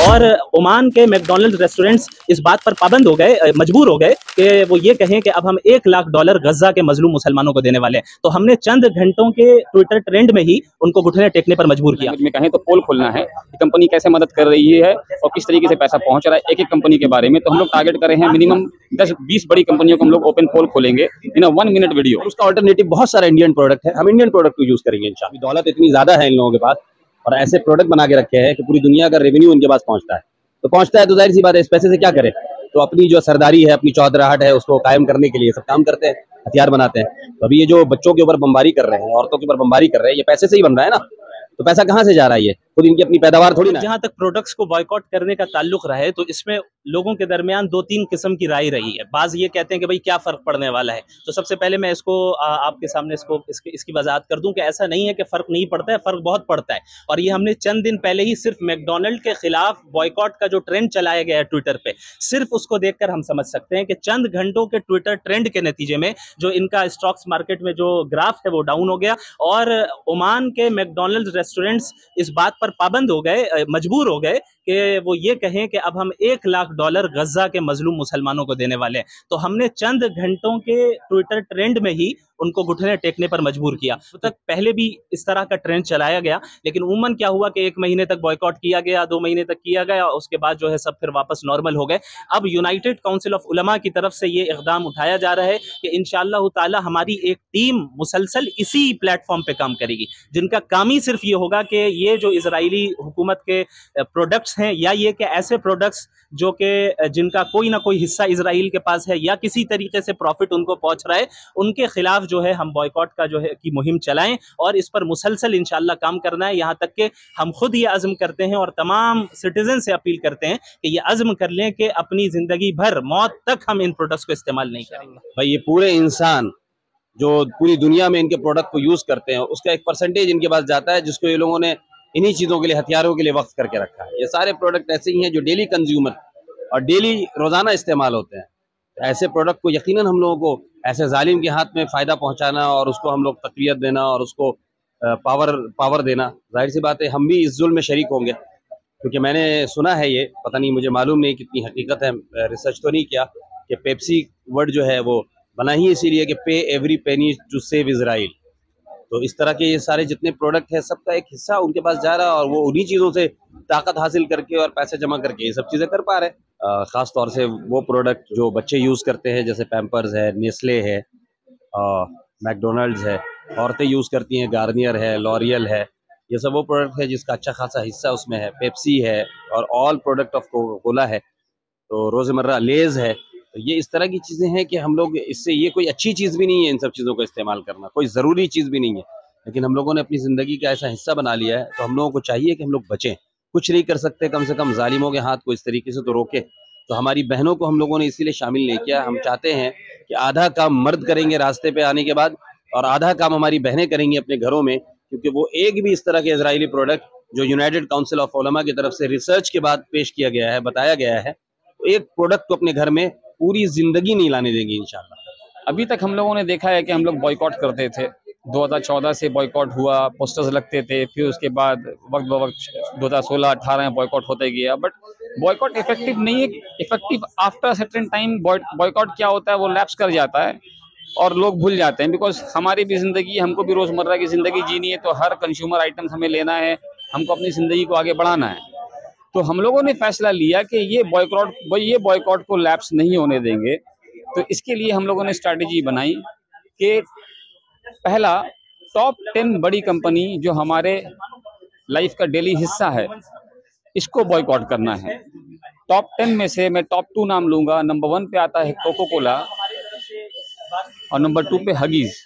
और ओमान के McDonald's restaurants इस बात पर पाबंद हो गए, मजबूर हो गए कि वो ये कहें कि अब हम $1 लाख गजा के मजलूम मुसलमानों को देने वाले हैं। तो हमने चंद घंटों के ट्विटर ट्रेंड में ही उनको घुटने टेकने पर मजबूर किया। में कहें तो पोल खोलना है कि कंपनी कैसे मदद कर रही है और किस तरीके से पैसा पहुंच रहा है एक एक कंपनी के बारे में। तो हम लोग टारगेट कर रहे हैं मिनिमम 10-20 बड़ी कंपनियों को हम लोग ओपन पोल खोलेंगे इन 1 मिनट वीडियो। उसका ऑल्टरनेटिव बहुत सारा इंडियन प्रोडक्ट है, हम इंडियन प्रोडक्ट को यूज करेंगे इंशाल्लाह। दौलत इतनी ज्यादा है इन लोगों के पास और ऐसे प्रोडक्ट बना के रखे हैं कि पूरी दुनिया का रेवेन्यू इनके पास पहुंचता है। तो जाहिर सी बात है इस पैसे से क्या करें, तो अपनी जो सरदारी है, अपनी चौधराहट है, उसको कायम करने के लिए सब काम करते हैं, हथियार बनाते हैं। तो अभी ये जो बच्चों के ऊपर बमबारी कर रहे हैं, औरतों के ऊपर बमबारी कर रहे हैं, ये पैसे से ही बन रहा है ना। तो पैसा कहाँ से जा रहा है, ये खुद इनकी अपनी पैदावार थोड़ी ना। जहां तक प्रोडक्ट्स को बॉयकॉट करने का ताल्लुक रहा है तो इसमें लोगों के दरमियान 2-3 किस्म की राय रही है। बाज ये कहते हैं कि भाई क्या फर्क पड़ने वाला है। तो सबसे पहले मैं इसको आपके सामने इसकी वजाहत कर दूं कि ऐसा नहीं है कि फर्क नहीं पड़ता है, फर्क बहुत पड़ता है। और ये हमने चंद दिन पहले ही सिर्फ मैकडॉनल्ड के खिलाफ बॉयकॉट का जो ट्रेंड चलाया गया है ट्विटर पे, सिर्फ उसको देखकर हम समझ सकते हैं कि चंद घंटों के ट्विटर ट्रेंड के नतीजे में जो इनका स्टॉक्स मार्केट में जो ग्राफ है वो डाउन हो गया और ओमान के मैकडॉनल्ड्स रेस्टोरेंट्स इस बात पर पाबंद हो गए, मजबूर हो गए कि वो ये कहें कि अब हम $1 लाख गजा के मजलूम मुसलमानों को देने वाले हैं। तो हमने चंद घंटों के ट्विटर ट्रेंड में ही उनको घुटने टेकने पर मजबूर किया। तो तक पहले भी इस तरह का ट्रेंड चलाया गया, लेकिन उमूमन क्या हुआ कि 1 महीने तक बॉयकॉट किया गया, 2 महीने तक किया गया, उसके बाद जो है सब फिर वापस नॉर्मल हो गए। अब यूनाइटेड काउंसिल ऑफ उलमा की तरफ से ये इक़दाम उठाया जा रहा है कि इंशाअल्लाह ताला हमारी एक टीम मुसलसल इसी प्लेटफॉर्म पे काम करेगी, जिनका काम ही सिर्फ ये होगा कि ये जो इजरायली हुकूमत के प्रोडक्ट्स हैं या ये कि ऐसे प्रोडक्ट्स जो कि जिनका कोई ना कोई हिस्सा इजराइल के पास है या किसी तरीके से प्रॉफिट उनको पहुंच रहा है, उनके खिलाफ जो है हम बॉयकॉट का जो है की मुहिम चलाएं और इस पर मुसलसल इंशाल्लाह काम करना है। यहाँ तक कि हम खुद ये अज़्म करते हैं और तमाम सिटीजन से अपील करते हैं कि ये अज़्म कर लें कि अपनी ज़िंदगी भर मौत तक हम इन प्रोडक्ट्स को इस्तेमाल नहीं करेंगे। भाई ये पूरे इंसान जो पूरी दुनिया में इनके प्रोडक्ट को यूज करते हैं उसका एक परसेंटेज इनके पास जाता है, जिसको ये लोगों ने इन्हीं चीज़ों के लिए, हथियारों के लिए वक्त करके रखा है। ये सारे प्रोडक्ट ऐसे ही हैं जो डेली कंज्यूमर और डेली रोज़ाना इस्तेमाल होते हैं। ऐसे प्रोडक्ट को यकीनन हम लोगों को ऐसे जालिम के हाथ में फ़ायदा पहुंचाना और उसको हम लोग तक़वियत देना और उसको पावर देना, जाहिर सी बात है हम भी इस जुल्म में शरीक होंगे। क्योंकि मैंने सुना है, ये पता नहीं, मुझे मालूम नहीं कितनी हकीकत है, रिसर्च तो नहीं किया, कि पेप्सी वर्ड जो है वो बना ही इसीलिए कि pay every penny to save Israel. तो इस तरह के ये सारे जितने प्रोडक्ट हैं सबका एक हिस्सा उनके पास जा रहा है और वो उन्हीं चीज़ों से ताकत हासिल करके और पैसे जमा करके ये सब चीज़ें कर पा रहे हैं। ख़ास तौर से वो प्रोडक्ट जो बच्चे यूज़ करते हैं, जैसे पैम्पर्स है, नेस्ले है, मैकडोनल्ड्स है, औरतें यूज़ करती हैं, गार्नियर है, लॉरियल है, ये सब वो प्रोडक्ट है जिसका अच्छा खासा हिस्सा उसमें है। पेप्सी है और all product of Coca Cola है, तो रोज़मर्रा लेज़ है। तो ये इस तरह की चीज़ें हैं कि हम लोग इससे, ये कोई अच्छी चीज़ भी नहीं है इन सब चीज़ों का इस्तेमाल करना, कोई ज़रूरी चीज़ भी नहीं है, लेकिन हम लोगों ने अपनी ज़िंदगी का ऐसा हिस्सा बना लिया है। तो हम लोगों को चाहिए कि हम लोग बचें, कुछ नहीं कर सकते, कम से कम जालिमों के हाथ को इस तरीके से तो रोके। तो हमारी बहनों को हम लोगों ने इसीलिए शामिल नहीं किया। हम चाहते हैं कि आधा काम मर्द करेंगे रास्ते पे आने के बाद और आधा काम हमारी बहनें करेंगी अपने घरों में, क्योंकि वो एक भी इस तरह के इजरायली प्रोडक्ट जो यूनाइटेड काउंसिल ऑफ उलमा की तरफ से रिसर्च के बाद पेश किया गया है, बताया गया है, तो एक प्रोडक्ट को अपने घर में पूरी जिंदगी नहीं लाने देंगे इंशाल्लाह। अभी तक हम लोगों ने देखा है कि हम लोग बॉयकॉट करते थे, 2014 से बॉयकॉट हुआ, पोस्टर्स लगते थे, फिर उसके बाद वक्त ब वक्त 2016-18 में बॉयकॉट होते गया। बट बॉयकॉट इफेक्टिव नहीं है। Effective after certain time boycott क्या होता है, वो लैप्स कर जाता है और लोग भूल जाते हैं। बिकॉज हमारी भी ज़िंदगी, हमको भी रोज़मर्रा की ज़िंदगी जीनी है, तो हर कंज्यूमर आइटम्स हमें लेना है, हमको अपनी ज़िंदगी को आगे बढ़ाना है। तो हम लोगों ने फैसला लिया कि ये बॉयकॉट को लैप्स नहीं होने देंगे। तो इसके लिए हम लोगों ने स्ट्रैटेजी बनाई कि पहला, टॉप 10 बड़ी कंपनी जो हमारे लाइफ का डेली हिस्सा है, इसको बॉयकॉट करना है। टॉप 10 में से मैं टॉप 2 नाम लूँगा। नंबर 1 पे आता है कोका कोला और नंबर 2 पे हगीज़।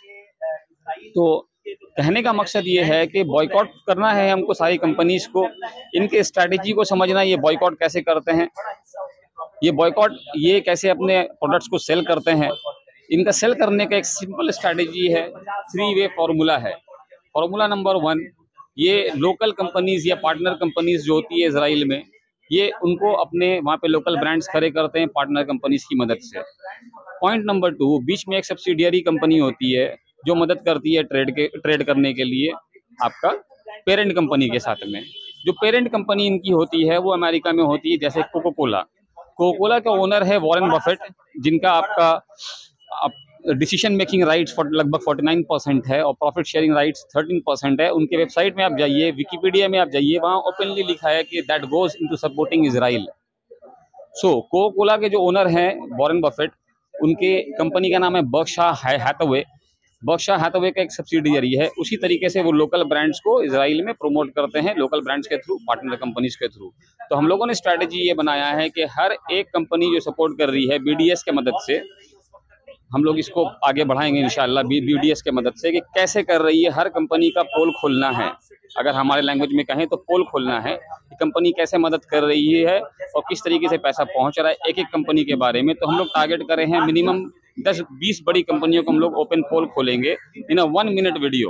तो कहने का मकसद ये है कि बॉयकॉट करना है हमको सारी कंपनीज को, इनके स्ट्रैटेजी को समझना, ये बॉयकॉट कैसे करते हैं, ये कैसे अपने प्रोडक्ट्स को सेल करते हैं। इनका सेल करने का एक सिंपल स्ट्रैटेजी है, 3 वे फार्मूला है। फार्मूला नंबर 1, ये लोकल कंपनीज या पार्टनर कंपनीज जो होती है इजराइल में, ये उनको अपने वहाँ पे लोकल ब्रांड्स खड़े करते हैं पार्टनर कंपनीज की मदद से। पॉइंट नंबर 2, बीच में एक सब्सिडियरी कंपनी होती है जो मदद करती है ट्रेड करने के लिए आपका पेरेंट कंपनी के साथ में। जो पेरेंट कंपनी इनकी होती है वो अमेरिका में होती है, जैसे कोको कोला। कोको कोला का ओनर है वॉरेन बफेट, जिनका आपका डिसीजन मेकिंग राइट्स लगभग 49% है और प्रॉफिट शेयरिंग राइट्स 13% है। उनके वेबसाइट में आप जाइए, विकिपीडिया में आप जाइए, वहाँ ओपनली लिखा है कि that goes into supporting Israel. So Coca Cola के जो ओनर हैं वॉरेन बफेट, उनके कंपनी का नाम है बर्कशायर हैथवे। बर्कशायर हैथवे का एक सब्सिडियरी है। उसी तरीके से वो लोकल ब्रांड्स को इजराइल में प्रमोट करते हैं, लोकल ब्रांड्स के थ्रू, पार्टनर कंपनीज के थ्रू। तो हम लोगों ने स्ट्रैटेजी ये बनाया है कि हर एक कंपनी जो सपोर्ट कर रही है बीडीएस के मदद से, हम लोग इसको आगे बढ़ाएंगे इंशाल्लाह बीडीएस के मदद से, कि कैसे कर रही है। हर कंपनी का पोल खोलना है, अगर हमारे लैंग्वेज में कहें तो पोल खोलना है कि कंपनी कैसे मदद कर रही है और किस तरीके से पैसा पहुंच रहा है एक एक कंपनी के बारे में। तो हम लोग टारगेट कर रहे हैं मिनिमम 10-20 बड़ी कंपनियों को हम लोग ओपन पोल खोलेंगे इन अ 1 मिनट वीडियो।